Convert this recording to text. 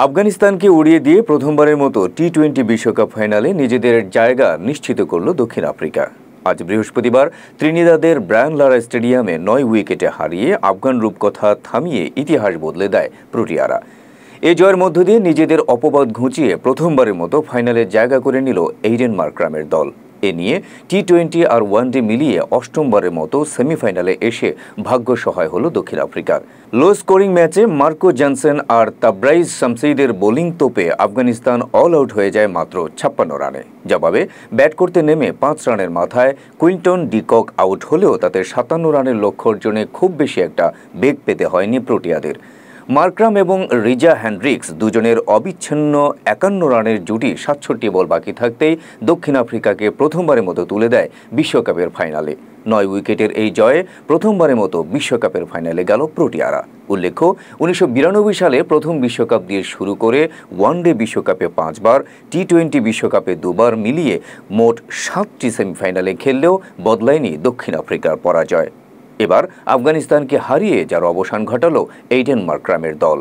আফগানিস্তানকে উড়িয়ে দিয়ে প্রথমবারের মতো টি-20 বিশ্বকাপ ফাইনালে নিজেদের জায়গা নিশ্চিত করল দক্ষিণ আফ্রিকা। আজ বৃহস্পতিবার ত্রিনিদাদের ব্রায়ান লারা স্টেডিয়ামে 9 উইকেটে হারিয়ে আফগান রূপকথা থামিয়ে ইতিহাস বদলে দেয় প্রোটিয়ারা। এ জয়ের মধ্য দিয়ে নিজেদের অপবাদ ঘুচিয়ে প্রথমবারের মতো ফাইনালে জায়গা করে নিল এইডেন মার্করামের দল। এ নিয়ে টি-20 আর ওয়ানডে মিলিয়ে অষ্টমবারের মতো সেমিফাইনালে এসে ভাগ্য সহায় হল দক্ষিণ আফ্রিকার। লো স্কোরিং ম্যাচে মার্কো জনসন আর তাবরাইজ শামসেইদের বোলিং তোপে আফগানিস্তান অল আউট হয়ে যায় মাত্র 56 রানে। জবাবে ব্যাট করতে নেমে 5 রানের মাথায় কুইন্টন ডিকক আউট হলেও তাতে 57 রানের লক্ষ্য অর্জনে খুব বেশি একটা বেগ পেতে হয়নি প্রোটিয়াদের। মার্করাম এবং রিজা হেন্ড্রিক্স দুজনের অবিচ্ছিন্ন 51 রানের জুটি 67 বল বাকি থাকতেই দক্ষিণ আফ্রিকাকে প্রথমবারের মতো তুলে দেয় বিশ্বকাপের ফাইনালে। 9 উইকেটের এই জয়ে প্রথমবারের মতো বিশ্বকাপের ফাইনালে গেল প্রোটিয়ারা। উল্লেখ্য, 1992 সালে প্রথম বিশ্বকাপ দিয়ে শুরু করে ওয়ানডে বিশ্বকাপে 5 বার, টি-20 বিশ্বকাপে 2 বার মিলিয়ে মোট 7টি সেমিফাইনালে খেললেও বদলায়নি দক্ষিণ আফ্রিকার পরাজয়। এবার আফগানিস্তানকে হারিয়ে যার অবসান ঘটালো এইডেন মার্করামের দল।